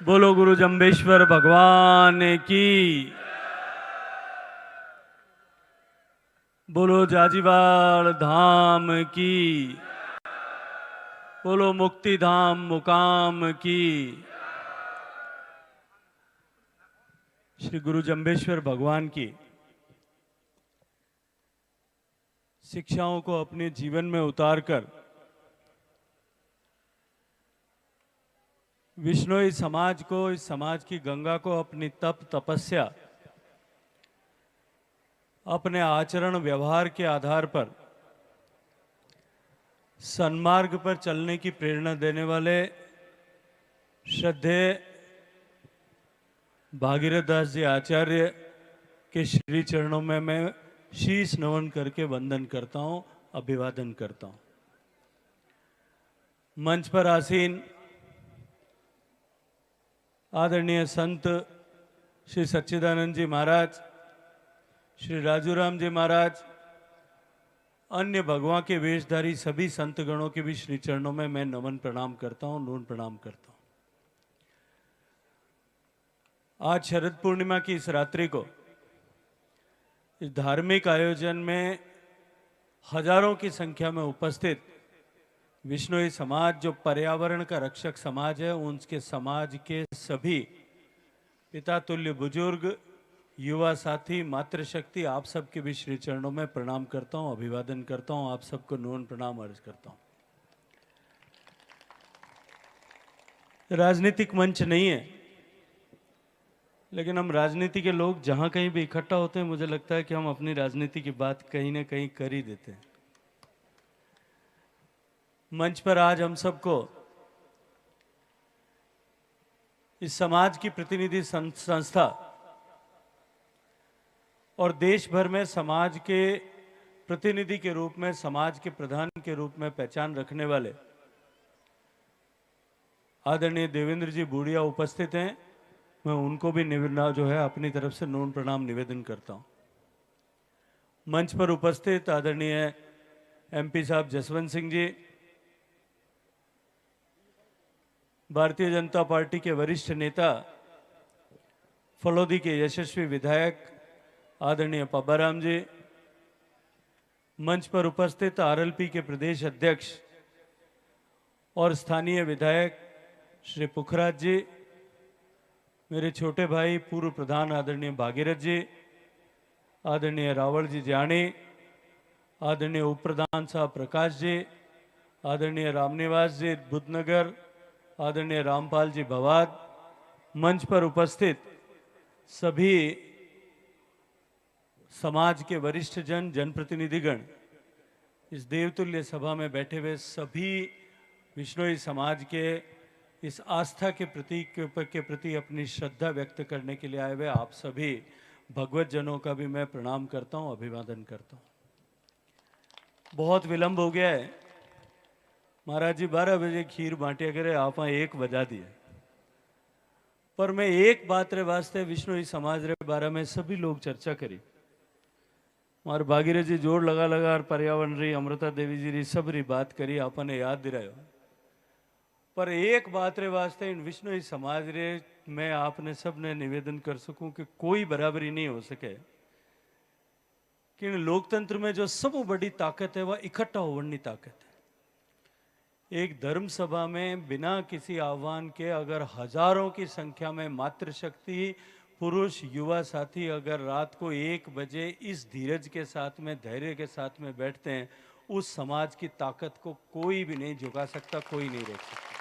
बोलो गुरु जम्बेश्वर भगवान की। बोलो जाजीवाल धाम की। बोलो मुक्ति धाम मुकाम की। श्री गुरु जम्बेश्वर भगवान की शिक्षाओं को अपने जीवन में उतारकर विश्नोई समाज को, इस समाज की गंगा को अपनी तपस्या, अपने आचरण व्यवहार के आधार पर सन्मार्ग पर चलने की प्रेरणा देने वाले श्रद्धेय भागीरथ दास जी आचार्य के श्री चरणों में मैं शीश नमन करके वंदन करता हूं, अभिवादन करता हूं। मंच पर आसीन आदरणीय संत श्री सच्चिदानंद जी महाराज, श्री राजूराम जी महाराज, अन्य भगवान के वेशधारी सभी संत गणों के भी श्री चरणों में मैं नमन प्रणाम करता हूं, नून प्रणाम करता हूं। आज शरद पूर्णिमा की इस रात्रि को इस धार्मिक आयोजन में हजारों की संख्या में उपस्थित विश्नोई समाज, जो पर्यावरण का रक्षक समाज है, उनके समाज के सभी पिता तुल्य बुजुर्ग, युवा साथी, मातृशक्ति, आप सबके भी श्री चरणों में प्रणाम करता हूं, अभिवादन करता हूं। आप सबको नून प्रणाम अर्ज करता हूं। राजनीतिक मंच नहीं है, लेकिन हम राजनीति के लोग जहां कहीं भी इकट्ठा होते हैं, मुझे लगता है कि हम अपनी राजनीति की बात कहीं ना कहीं कर ही देते हैं। मंच पर आज हम सबको इस समाज की प्रतिनिधि संस्था और देश भर में समाज के प्रतिनिधि के रूप में, समाज के प्रधान के रूप में पहचान रखने वाले आदरणीय देवेंद्र जी बूढ़िया उपस्थित हैं। मैं उनको भी जो है अपनी तरफ से नून प्रणाम निवेदन करता हूं। मंच पर उपस्थित आदरणीय एमपी साहब जसवंत सिंह जी, भारतीय जनता पार्टी के वरिष्ठ नेता, फलोदी के यशस्वी विधायक आदरणीय पब्बाराम जी, मंच पर उपस्थित आरएलपी के प्रदेश अध्यक्ष और स्थानीय विधायक श्री पुखराज जी, मेरे छोटे भाई पूर्व प्रधान आदरणीय भागीरथ जी, आदरणीय रावल जी जानी, आदरणीय उप प्रधान साहब प्रकाश जी, आदरणीय रामनिवास जी बुद्धनगर, आदरणीय रामपाल जी भवाद, मंच पर उपस्थित सभी समाज के वरिष्ठ जन, जनप्रतिनिधिगण, इस देवतुल्य सभा में बैठे हुए सभी विश्नोई समाज के इस आस्था के प्रतीक के प्रति अपनी श्रद्धा व्यक्त करने के लिए आए हुए आप सभी भगवत जनों का भी मैं प्रणाम करता हूं, अभिवादन करता हूं। बहुत विलंब हो गया है महाराज जी, 12 बजे खीर बांटिया करे, आप 1 बजा दिए। पर मैं एक बात रे वास्ते विश्नोई समाज रे बारे में सभी लोग चर्चा करी। मार भागीरथ जी जोर लगा लगा और पर्यावरण री, अमृता देवी जी री सब री बात करी, आपने याद दिलायो। पर एक बात रे वास्ते इन विश्नोई समाज रे मैं आपने सब ने निवेदन कर सकूं कि कोई बराबरी नहीं हो सके कि लोकतंत्र में जो सब बड़ी ताकत है वह इकट्ठा होने ताकत है। एक धर्म सभा में बिना किसी आह्वान के अगर हजारों की संख्या में मातृशक्ति, पुरुष, युवा साथी अगर रात को 1 बजे इस धीरज के साथ में, धैर्य के साथ में बैठते हैं, उस समाज की ताकत को कोई भी नहीं झुका सकता, कोई नहीं रोक सकता।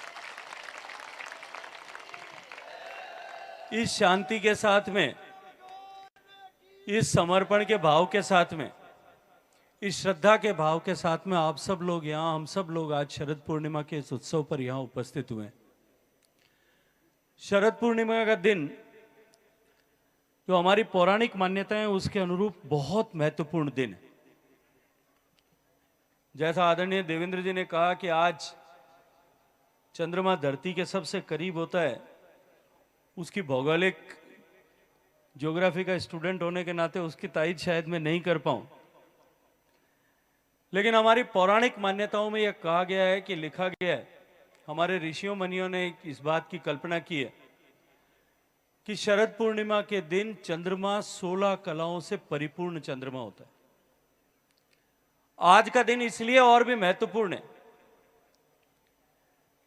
इस शांति के साथ में, इस समर्पण के भाव के साथ में, इस श्रद्धा के भाव के साथ में आप सब लोग यहां, हम सब लोग आज शरद पूर्णिमा के इस उत्सव पर यहां उपस्थित हुए। शरद पूर्णिमा का दिन जो हमारी पौराणिक मान्यता है उसके अनुरूप बहुत महत्वपूर्ण दिन है। जैसा आदरणीय देवेंद्र जी ने कहा कि आज चंद्रमा धरती के सबसे करीब होता है, उसकी भौगोलिक ज्योग्राफी का स्टूडेंट होने के नाते उसकी तारीफ शायद मैं नहीं कर पाऊं, लेकिन हमारी पौराणिक मान्यताओं में यह कहा गया है कि लिखा गया है, हमारे ऋषियों मुनियों ने इस बात की कल्पना की है कि शरद पूर्णिमा के दिन चंद्रमा 16 कलाओं से परिपूर्ण चंद्रमा होता है। आज का दिन इसलिए और भी महत्वपूर्ण है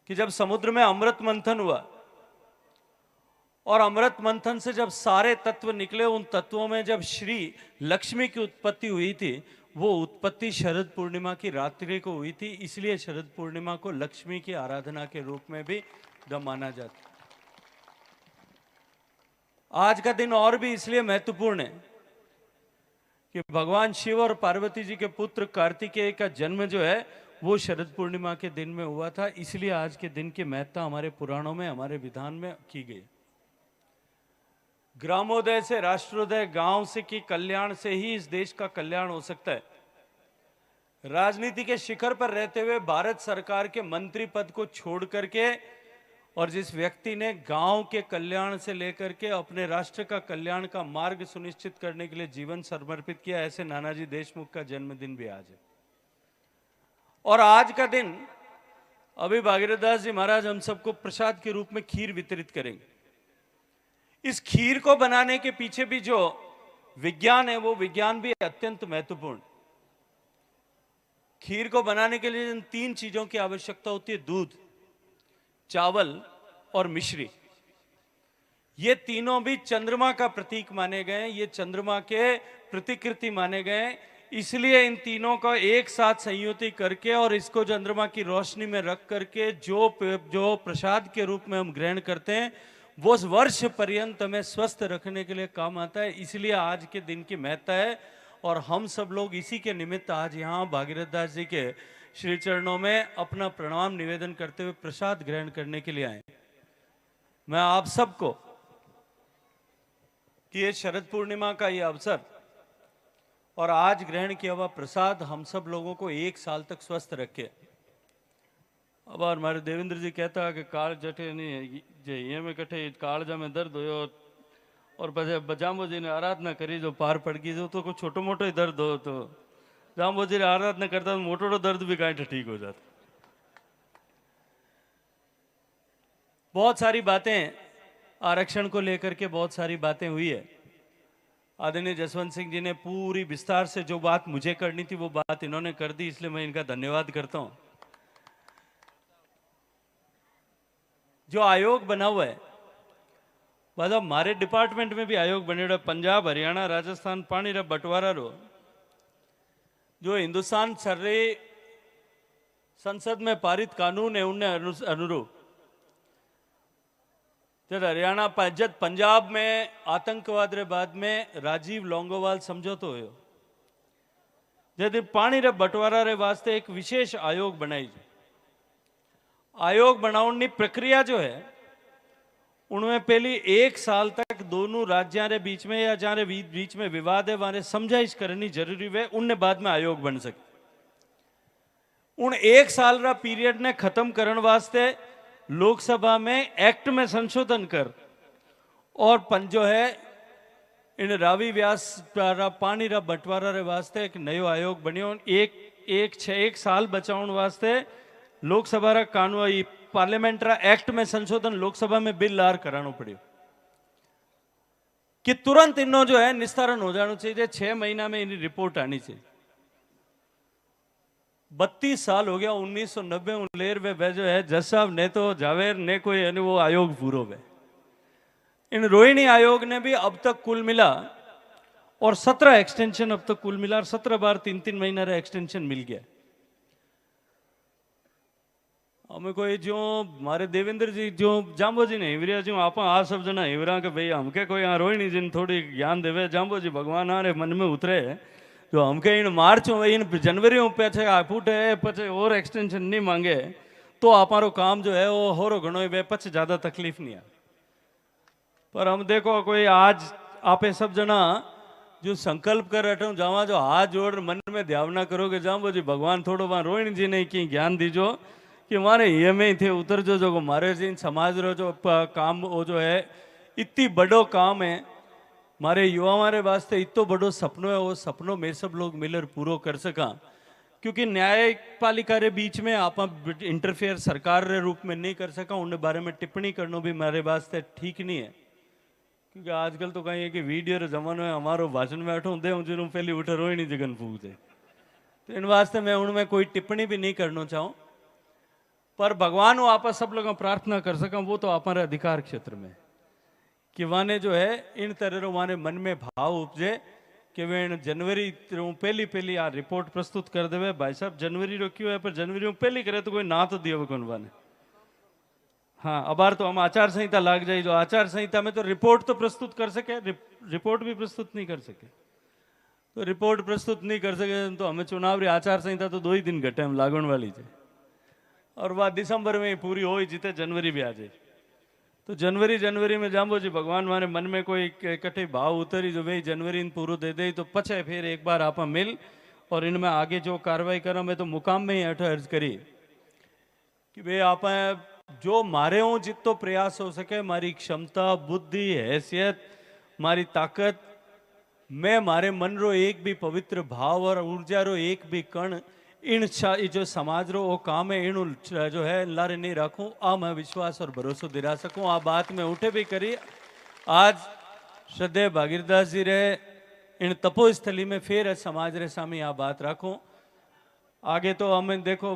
कि जब समुद्र में अमृत मंथन हुआ और अमृत मंथन से जब सारे तत्व निकले, उन तत्वों में जब श्री लक्ष्मी की उत्पत्ति हुई थी, वो उत्पत्ति शरद पूर्णिमा की रात्रि को हुई थी। इसलिए शरद पूर्णिमा को लक्ष्मी की आराधना के रूप में भी माना जाता है। आज का दिन और भी इसलिए महत्वपूर्ण है कि भगवान शिव और पार्वती जी के पुत्र कार्तिकेय का जन्म जो है वो शरद पूर्णिमा के दिन में हुआ था। इसलिए आज के दिन की महत्ता हमारे पुराणों में, हमारे विधान में की गई। ग्रामोदय से राष्ट्रोदय, गांव से की कल्याण से ही इस देश का कल्याण हो सकता है। राजनीति के शिखर पर रहते हुए भारत सरकार के मंत्री पद को छोड़ करके और जिस व्यक्ति ने गांव के कल्याण से लेकर के अपने राष्ट्र का कल्याण का मार्ग सुनिश्चित करने के लिए जीवन समर्पित किया, ऐसे नानाजी देशमुख का जन्मदिन भी आज है। और आज का दिन अभी भागीरथ दास जी महाराज हम सबको प्रसाद के रूप में खीर वितरित करेंगे। इस खीर को बनाने के पीछे भी जो विज्ञान है वो विज्ञान भी अत्यंत महत्वपूर्ण। खीर को बनाने के लिए जिन 3 चीजों की आवश्यकता होती है, दूध, चावल और मिश्री, ये तीनों भी चंद्रमा का प्रतीक माने गए, ये चंद्रमा के प्रतिकृति माने गए। इसलिए इन तीनों का एक साथ संयुति करके और इसको चंद्रमा की रोशनी में रख करके जो प्रसाद के रूप में हम ग्रहण करते हैं वो वर्ष पर्यंत हमें स्वस्थ रखने के लिए काम आता है। इसलिए आज के दिन की महत्ता है और हम सब लोग इसी के निमित्त आज यहाँ भागीरथ दास जी के श्री चरणों में अपना प्रणाम निवेदन करते हुए प्रसाद ग्रहण करने के लिए आए। मैं आप सबको कि ये शरद पूर्णिमा का ये अवसर और आज ग्रहण किया हुआ प्रसाद हम सब लोगों को 1 साल तक स्वस्थ रखे। अब हमारे देवेंद्र जी कहता है कि काल जटे नहीं ये में कटे कालजा में दर्द हो और પછી જાંબુજી ने आराधना करी जो पार पड़ गई, जो तो कोई छोटो मोटो ही दर्द हो तो जांबुजी ने आराधना करता तो मोटो दर्द भी कहीं ठीक हो जाता। बहुत सारी बातें आरक्षण को लेकर के बहुत सारी बातें हुई है। आदरणीय जसवंत सिंह जी ने पूरी विस्तार से जो बात मुझे करनी थी वो बात इन्होंने कर दी, इसलिए मैं इनका धन्यवाद करता हूं। जो आयोग बना हुआ है, बाद हमारे डिपार्टमेंट में भी आयोग बने हुए, पंजाब, हरियाणा, राजस्थान पानी रा बंटवारा रो जो हिंदुस्तान सर्रे संसद में पारित कानून है उनने अनुरूप जब हरियाणा जब पंजाब में आतंकवाद रे बाद में राजीव लोंगोवाल समझौतो हुयो, जब पानी रे बंटवारा रे वास्ते एक विशेष आयोग बनाई। आयोग बनाने की प्रक्रिया जो है उनमें पहली 1 साल तक दोनों राज्यों रे बीच में या जहाँ बीच में विवाद है वहां समझाइश करनी जरूरी है, उनने बाद में आयोग बन सके। उन 1 साल रा पीरियड ने खत्म करने वास्ते लोकसभा में एक्ट में संशोधन कर और जो है इन रावी व्यास पानी रा बंटवारा रे वास्ते एक नयो आयोग बनियो। एक साल बचाने वास्ते लोकसभा रा कानून पार्लियामेंट रा एक्ट में संशोधन लोकसभा में बिल लार कराना पड़ियो कि तुरंत इनो जो है निस्तारण हो जाना चाहिए, 6 महीना में इनकी रिपोर्ट आनी चाहिए। 32 साल हो गया, 1990 उलेर में जो है जज साहब ने तो जावेर ने कोई वो आयोग पूरो है। इन रोहिणी आयोग ने भी अब तक कुल मिला और 17 एक्सटेंशन अब तक कुल मिला और 17 बार 3-3 महीना रा एक्सटेंशन मिल गया। हमें कोई जो हमारे देवेंद्र जी जो जाम्बो जी ने हिवरिया जो आप सब जना हिवरा के भाई हमके कोई यहाँ रोहिणी जी ने थोड़ी ज्ञान देवे, जाम्बो जी भगवान आरे मन में उतरे जो हमके इन मार्च में इन जनवरी में पे फूटे पचे और एक्सटेंशन नहीं मांगे तो हमारो काम जो है वो होरो घणो वे पचे ज़्यादा तकलीफ नहीं है। पर हम देखो कोई आज आपे सब जना जो संकल्प कर रहे जावा जो हाथ जोड़ मन में ध्यान करोगे जाम्बो जी भगवान थोड़ो वहाँ रोहिणी जी ने की ज्ञान दीजो कि हमारे ये में थे उतर जो हमारे जी समाज रो जो काम वो जो है इतनी बड़ो काम है हमारे युवा हमारे वास्ते इतो बड़ो सपनों है, वो सपनों में सब लोग मिलकर पूरा कर सका। क्योंकि न्यायपालिका रे बीच में आप इंटरफेयर सरकार रे रूप में नहीं कर सका, उन बारे में टिप्पणी करना भी हमारे वास्ते ठीक नहीं है। क्योंकि आजकल तो कहीं है कि वीडियो रे जमानो है, हमारो भाषण में अठो दे जो पहली उठे रोई नहीं जगन फूकते, तो इन वास्ते मैं उनमें कोई टिप्पणी भी नहीं करना चाहूँ। पर भगवान वो आप सब लोग प्रार्थना कर सका, वो तो हमारे अधिकार क्षेत्र में कि वाने जो है इन तरह वाने मन में भाव उपजे कि वे जनवरी पहली पहली आ रिपोर्ट प्रस्तुत कर देवे। भाई साहब जनवरी रो क्यों है, पर जनवरी पहली करे तो कोई ना तो दियो कौन वाने। हाँ, अबार तो हम आचार संहिता लाग जाए, जो आचार संहिता में तो रिपोर्ट तो प्रस्तुत कर सके, रिपोर्ट भी प्रस्तुत नहीं कर सके, तो रिपोर्ट प्रस्तुत नहीं कर सके तो हमें चुनाव री आचार संहिता तो 2 ही दिन घटे हम लागण वाली है, और वह दिसंबर में ही पूरी हो जीते जनवरी भी आ जाए। तो जनवरी में जाम्बो जी भगवान मारे मन में कोई कटे भाव उतरी जो भाई जनवरी इन पूरो दे दे, तो पछे फिर एक बार आप मिल और इनमें आगे जो कार्रवाई करा। मैं तो मुकाम में ही अठ अर्ज करी कि भाई आप जो मारे हूँ जितो प्रयास हो सके, मारी क्षमता बुद्धि हैसियत मारी ताकत, मैं मारे मन रो एक भी पवित्र भाव और ऊर्जा रो एक भी कण इन जो समाज रो वो काम है इन जो है लारे नहीं रखूं, आ मैं विश्वास और भरोसा दिला सकूं। आ बात में उठे भी करी। आज श्रद्धेय भागीरदास जी रे इन तपोस्थली में फिर समाज रे सामने आ बात रखूं। आगे तो हमें देखो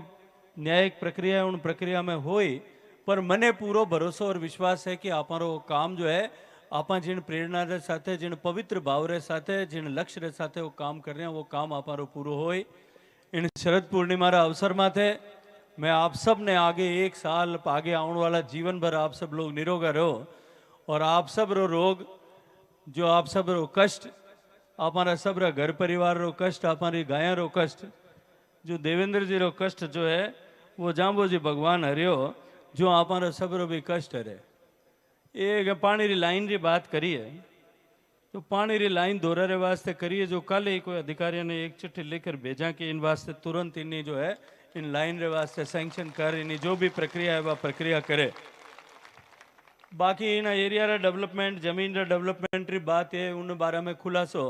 न्यायिक प्रक्रिया उन प्रक्रिया में होई, पर मने पूरो भरोसा और विश्वास है कि आपरो काम जो है आप जिन प्रेरणा रे साथे जिन पवित्र भाव रे साथे जिन लक्ष्य रे साथे वो काम कर रहे हैं वो काम आपरो पूरो होई। इन शरद पूर्णिमा रा अवसर में थे मैं आप सब ने आगे 1 साल आगे आने वाला जीवन भर आप सब लोग निरोगा रहो, और आप सब रो रोग जो आप सब रो कष्ट हमारा सब रा घर परिवार रो कष्ट हमारी गाया रो कष्ट जो देवेंद्र जी रो कष्ट जो है वो जाम्बो जी भगवान हरियो जो हमारा सब रो भी कष्ट हरे। एक पानी री लाइन री बात करी है, तो पानी री लाइन दोहराने वास्ते करिए, जो कल ही कोई अधिकारी ने एक चिट्ठी लेकर भेजा कि इन वास्ते तुरंत इन्हें जो है इन लाइन रे वास्ते सैंक्शन कर, इन्हें जो भी प्रक्रिया है वह प्रक्रिया करे। बाकी इन एरिया रा डेवलपमेंट जमीन रा डेवलपमेंट री बात है उन बारे में खुलासो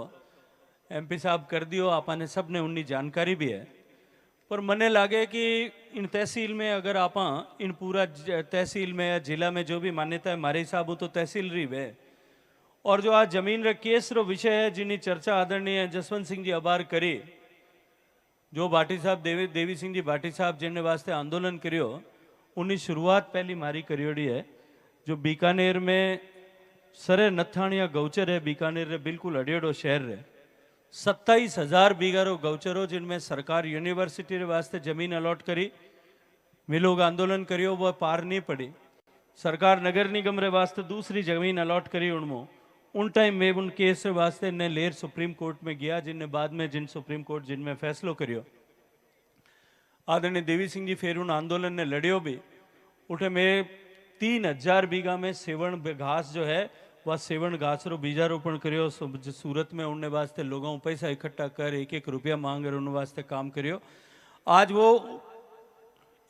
MP साहब कर दियो, आपने सब ने उनकी जानकारी भी है। पर मने लागे कि इन तहसील में अगर आप इन पूरा तहसील में या जिला में जो भी मान्यता है मारे हिसाब तो तहसील री वे, और जो आज जमीन रे केस रो विषय है जिनी चर्चा आदरणीय जसवंत सिंह जी अबार करी, जो भाटी साहब देवी सिंह जी भाटी साहब जिनने वास्ते आंदोलन करियो उनकी शुरुआत पहली मारी करियोड़ी है। जो बीकानेर में सरे नथाणिया गौचर है, बीकानेर रे बिल्कुल अड़ेड़ो शहर रे 27,000 बीघा रो गौचर हो, जिनमें सरकार यूनिवर्सिटी रे वास्ते जमीन अलॉट करी, वे लोग आंदोलन करियो वह पार नहीं पड़ी। सरकार नगर निगम रे वास्ते दूसरी जमीन अलॉट करी उनमो, उन टाइम में उन केस वास्ते ने लेर सुप्रीम कोर्ट में गया, जिनने बाद में जिन सुप्रीम कोर्ट जिनमें फैसलो करियो। आदरणीय देवी सिंह जी फिर उन आंदोलन ने लड़ियो भी। उठे में 3,000 बीघा में सेवण घास जो है वह सेवण घास रो बीजारोपण करियो। सूरत में उनने वास्ते लोगों पैसा इकट्ठा कर 1-1 रुपया मांग रहे उन वास्ते काम करियो। आज वो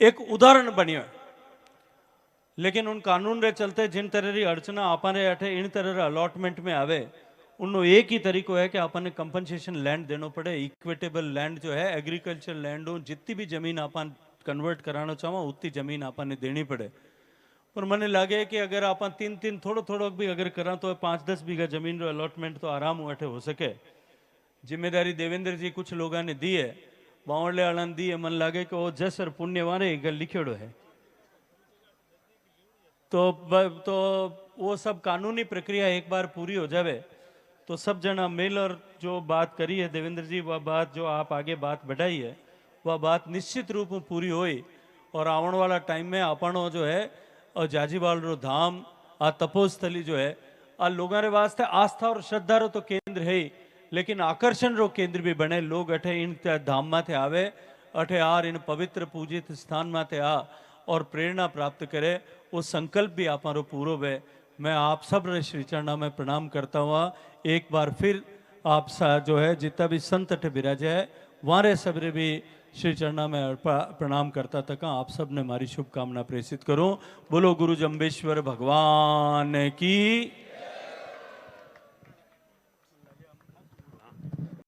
एक उदाहरण बनियो, लेकिन उन कानून रे चलते जिन तरह री अड़चना आपने अठे इन तरह अलॉटमेंट में आवे उन्नो एक ही तरीको है कि आपने कंपनसेशन लैंड देना पड़े। इक्विटेबल लैंड जो है एग्रीकल्चर लैंड हो, जितनी भी जमीन अपन कन्वर्ट कराना चाहो उतनी जमीन आपने देनी पड़े। पर मने लगे कि अगर आप 3-3 थोड़ो भी अगर करा तो 5-10 बीघा जमीन रो अलॉटमेंट तो आराम अठे हो सके। जिम्मेदारी देवेंद्र जी कुछ लोगों ने दी है, बावड़े वाला दी है, मन लगे कि वो जस और पुण्य वाले लिखेड़ो है। तो वो सब कानूनी प्रक्रिया एक बार पूरी हो जावे तो सब जना मिल और जो बात करी है देवेंद्र जी, वह बात जो आप आगे बात बढ़ाई है वह बात निश्चित रूप में पूरी होई। और आने वाला टाइम में अपनो जो है और जाजीवाल रो धाम आ तपोस्थली जो है आ लोगों रे वास्ते आस्था और श्रद्धा रो तो केंद्र है ही, लेकिन आकर्षण रो केंद्र भी बने। लोग अठे इन धाम माथे आवे, अठे आर इन पवित्र पूजित स्थान माथे आ और प्रेरणा प्राप्त करे, वो संकल्प भी आप पूरो है। मैं आप सब रे श्री चरणा में प्रणाम करता हुआ एक बार फिर आप जो है जितना भी संत अठे विराजे है वारे सबरे भी श्री चरणा में प्रणाम करता तक आप सब ने हमारी शुभकामना प्रेषित करूं। बोलो गुरु जम्बेश्वर भगवान की।